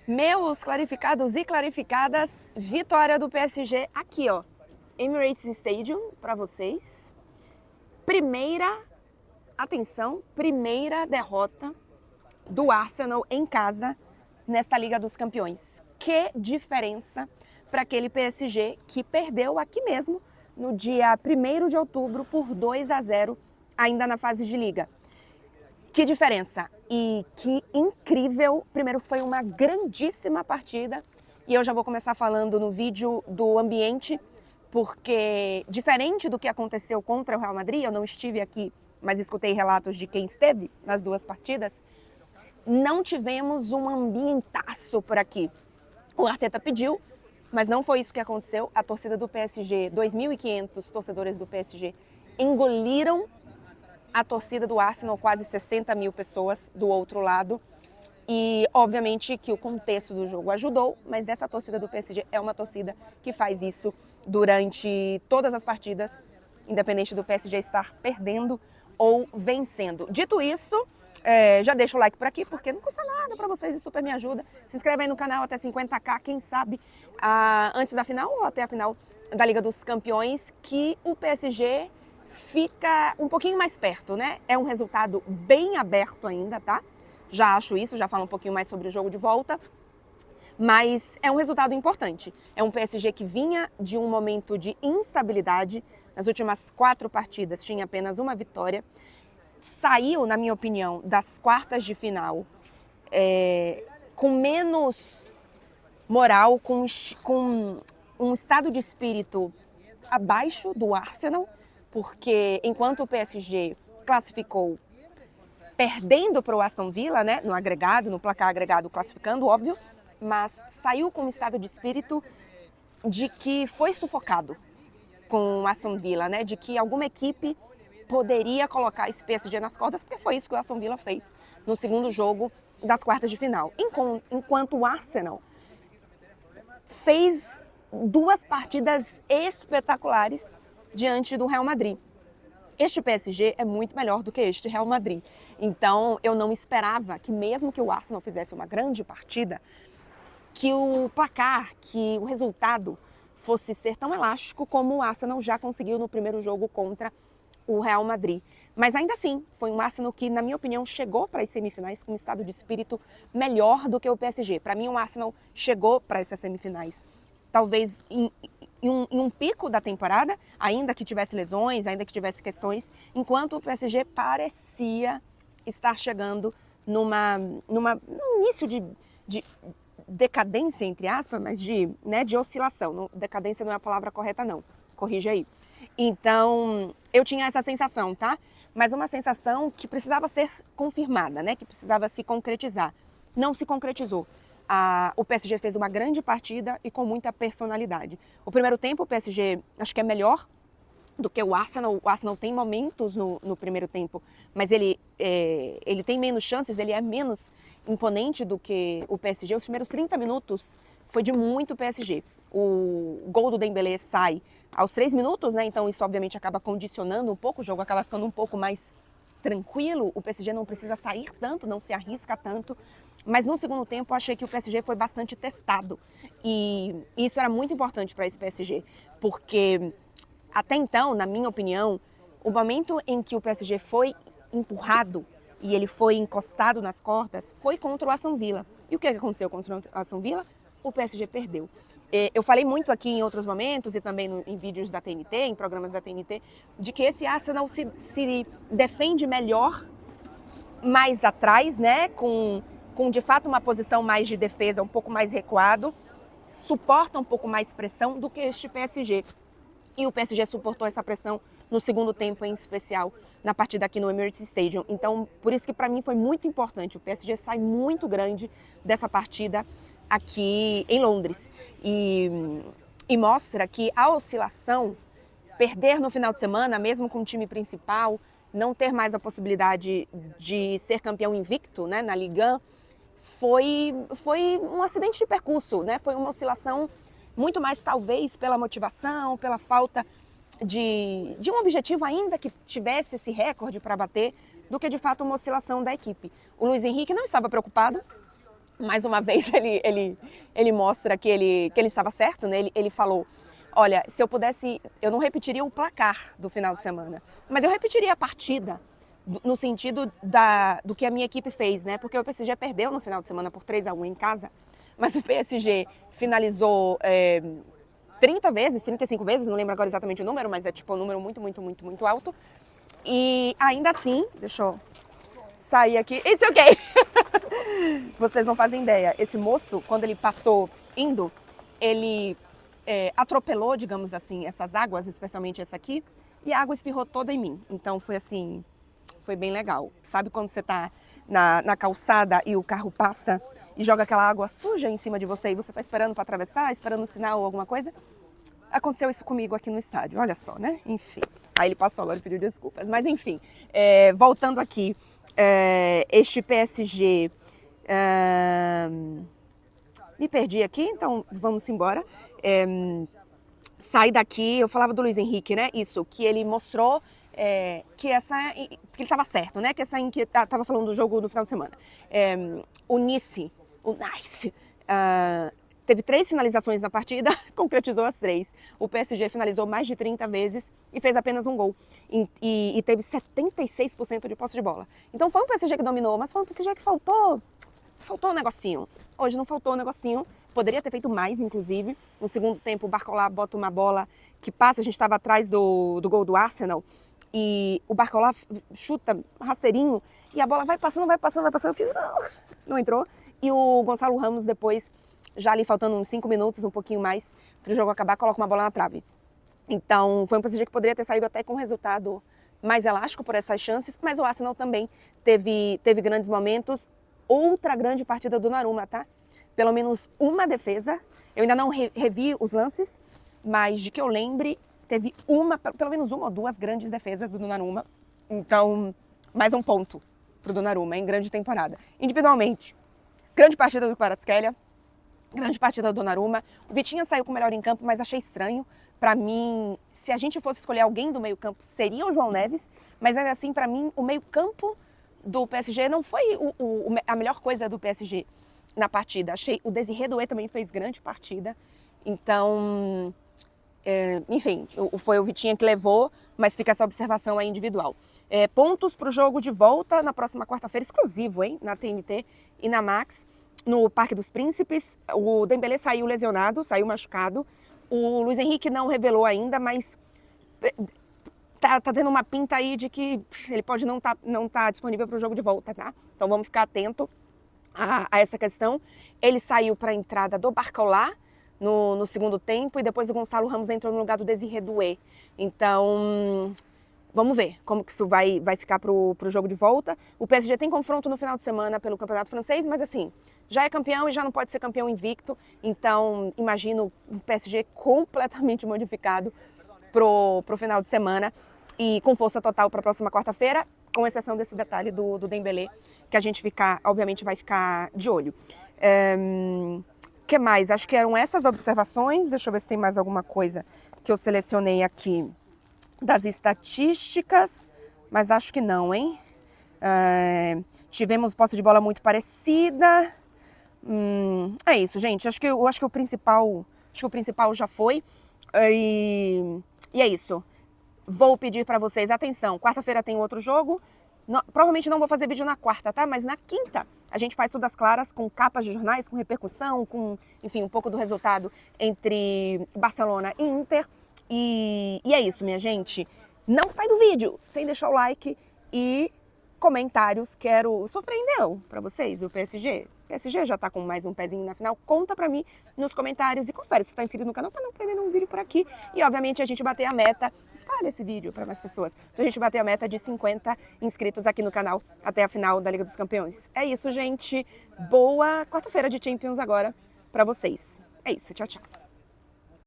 Meus clarificados e clarificadas, vitória do PSG aqui, ó, Emirates Stadium para vocês. Primeira derrota do Arsenal em casa nesta Liga dos Campeões. Que diferença para aquele PSG que perdeu aqui mesmo no dia 1º de outubro por 2-0, ainda na fase de Liga. Que diferença e que incrível. Primeiro foi uma grandíssima partida e eu já vou começar falando no vídeo do ambiente, porque diferente do que aconteceu contra o Real Madrid, eu não estive aqui, mas escutei relatos de quem esteve nas duas partidas, não tivemos um ambientaço por aqui. O Arteta pediu, mas não foi isso que aconteceu. A torcida do PSG, 2.500 torcedores do PSG, engoliram a torcida do Arsenal, quase 60 mil pessoas do outro lado. E, obviamente, que o contexto do jogo ajudou, mas essa torcida do PSG é uma torcida que faz isso durante todas as partidas, independente do PSG estar perdendo ou vencendo. Dito isso, já deixa o like por aqui, porque não custa nada para vocês e super me ajuda. Se inscreve aí no canal até 50k, quem sabe, antes da final ou até a final da Liga dos Campeões, que o PSG fica um pouquinho mais perto, né? É um resultado bem aberto ainda, tá? Já acho isso, já falo um pouquinho mais sobre o jogo de volta, mas é um resultado importante. É um PSG que vinha de um momento de instabilidade. Nas últimas 4 partidas tinha apenas uma vitória. Saiu, na minha opinião, das quartas de final com menos moral, com um estado de espírito abaixo do Arsenal, porque enquanto o PSG classificou perdendo para o Aston Villa, né, no placar agregado classificando, óbvio, mas saiu com um estado de espírito de que foi sufocado com o Aston Villa, né, de que alguma equipe poderia colocar esse PSG nas cordas, porque foi isso que o Aston Villa fez no segundo jogo das quartas de final. Enquanto o Arsenal fez 2 partidas espetaculares diante do Real Madrid. Este PSG é muito melhor do que este Real Madrid. Então, eu não esperava que, mesmo que o Arsenal fizesse uma grande partida, que o placar, que o resultado fosse ser tão elástico como o Arsenal já conseguiu no primeiro jogo contra o Real Madrid. Mas ainda assim, foi um Arsenal que, na minha opinião, chegou para as semifinais com um estado de espírito melhor do que o PSG. Para mim, o Arsenal chegou para essas semifinais, talvez em um pico da temporada, ainda que tivesse lesões, ainda que tivesse questões, enquanto o PSG parecia estar chegando num início de decadência, entre aspas, mas de oscilação. Decadência não é a palavra correta, não. Corrige aí. Então, eu tinha essa sensação, tá? Mas uma sensação que precisava ser confirmada, né? Que precisava se concretizar. Não se concretizou. O PSG fez uma grande partida e com muita personalidade. O primeiro tempo, o PSG acho que é melhor do que o Arsenal. O Arsenal tem momentos no primeiro tempo, mas ele tem menos chances, ele é menos imponente do que o PSG. Os primeiros 30 minutos foi de muito PSG. O gol do Dembélé sai aos 3 minutos, né? Então isso obviamente acaba condicionando um pouco, o jogo acaba ficando um pouco mais tranquilo. O PSG não precisa sair tanto, não se arrisca tanto. Mas no segundo tempo eu achei que o PSG foi bastante testado. E isso era muito importante para esse PSG, porque até então, na minha opinião, o momento em que o PSG foi empurrado e ele foi encostado nas cordas foi contra o Aston Villa. E o que aconteceu contra o Aston Villa? O PSG perdeu. Eu falei muito aqui em outros momentos e também em vídeos da TNT, em programas da TNT, de que esse Arsenal se defende melhor mais atrás, né, com de fato uma posição mais de defesa, um pouco mais recuado, suporta um pouco mais pressão do que este PSG. E o PSG suportou essa pressão no segundo tempo, em especial na partida aqui no Emirates Stadium. Então, por isso que para mim foi muito importante. O PSG sai muito grande dessa partida aqui em Londres. E mostra que a oscilação, perder no final de semana, mesmo com o time principal, não ter mais a possibilidade de ser campeão invicto, né, na Ligue 1, foi um acidente de percurso, né? Foi uma oscilação muito mais talvez pela motivação, pela falta de um objetivo ainda que tivesse esse recorde para bater, do que de fato uma oscilação da equipe. O Luiz Henrique não estava preocupado, mais uma vez ele mostra que ele estava certo, né? Ele falou, olha, se eu pudesse, eu não repetiria o placar do final de semana, mas eu repetiria a partida no sentido do que a minha equipe fez, né? Porque o PSG perdeu no final de semana por 3-1 em casa, mas o PSG finalizou 30 vezes, 35 vezes, não lembro agora exatamente o número, mas é tipo um número muito, muito, muito, muito alto. E ainda assim, deixa eu sair aqui, it's okay! Vocês não fazem ideia, esse moço, quando ele passou indo, ele atropelou, digamos assim, essas águas, especialmente essa aqui, e a água espirrou toda em mim. Então foi assim, foi bem legal. Sabe quando você tá na calçada e o carro passa e joga aquela água suja em cima de você e você tá esperando para atravessar, esperando um sinal ou alguma coisa? Aconteceu isso comigo aqui no estádio, olha só, né? Enfim. Aí ele passou agora e pediu desculpas. Mas enfim, voltando aqui, este PSG... me perdi aqui, então vamos embora. Sai daqui, eu falava do Luiz Henrique, né? Isso, que ele mostrou que ele estava certo, né? Que estava falando do jogo do final de semana. O Nice, teve 3 finalizações na partida, concretizou as 3. O PSG finalizou mais de 30 vezes e fez apenas um gol. E teve 76% de posse de bola. Então foi um PSG que dominou, mas foi um PSG que faltou um negocinho. Hoje não faltou um negocinho. Poderia ter feito mais, inclusive. No segundo tempo, o Barcola bota uma bola que passa. A gente estava atrás do gol do Arsenal. E o Barcola chuta rasteirinho. E a bola vai passando. Eu fiz, não entrou. E o Gonçalo Ramos, depois, já ali faltando uns 5 minutos, um pouquinho mais, para o jogo acabar, coloca uma bola na trave. Então, foi um PSG que poderia ter saído até com um resultado mais elástico por essas chances. Mas o Arsenal também teve grandes momentos. Outra grande partida do Donnarumma, tá? Pelo menos uma defesa. Eu ainda não revi os lances, mas de que eu lembre, teve pelo menos uma ou 2 grandes defesas do Donnarumma. Então, mais um ponto pro Donnarumma em grande temporada. Individualmente, grande partida do Kvaratskhelia, grande partida do Donnarumma. O Vitinha saiu com o melhor em campo, mas achei estranho. Para mim, se a gente fosse escolher alguém do meio-campo, seria o João Neves, mas ainda assim, para mim, o meio-campo do PSG não foi a melhor coisa do PSG na partida. Achei o Désiré Doué também fez grande partida. Então, enfim, foi o Vitinha que levou, mas fica essa observação aí individual. Pontos para o jogo de volta na próxima quarta-feira, exclusivo, hein? Na TNT e na Max, no Parque dos Príncipes. O Dembélé saiu lesionado, saiu machucado. O Luiz Henrique não revelou ainda, mas... Tá tendo uma pinta aí de que ele pode não tá disponível para o jogo de volta, tá? Então vamos ficar atento a essa questão. Ele saiu para a entrada do Barcola no segundo tempo e depois o Gonçalo Ramos entrou no lugar do Désiré Doué. Então, vamos ver como que isso vai ficar pro jogo de volta. O PSG tem confronto no final de semana pelo Campeonato Francês, mas assim, já é campeão e já não pode ser campeão invicto. Então, imagino o PSG completamente modificado pro final de semana e com força total para a próxima quarta-feira, com exceção desse detalhe do Dembélé, que a gente obviamente vai ficar de olho. Que mais? Acho que eram essas observações. Deixa eu ver se tem mais alguma coisa que eu selecionei aqui das estatísticas, mas acho que não, hein? Tivemos posse de bola muito parecida. É isso, gente. Acho que o principal já foi. E é isso. Vou pedir para vocês, atenção, quarta-feira tem outro jogo. Provavelmente não vou fazer vídeo na quarta, tá? Mas na quinta a gente faz tudo às claras, com capas de jornais, com repercussão, com, enfim, um pouco do resultado entre Barcelona e Inter. E é isso, minha gente. Não sai do vídeo sem deixar o like e comentários. Surpreendeu para vocês o PSG? O PSG já tá com mais um pezinho na final? Conta pra mim nos comentários e confere se tá inscrito no canal para não perder nenhum vídeo por aqui. E obviamente a gente bater a meta, espalha esse vídeo para mais pessoas, pra gente bater a meta de 50 inscritos aqui no canal até a final da Liga dos Campeões. É isso, gente. Boa quarta-feira de Champions agora pra vocês. É isso, tchau, tchau.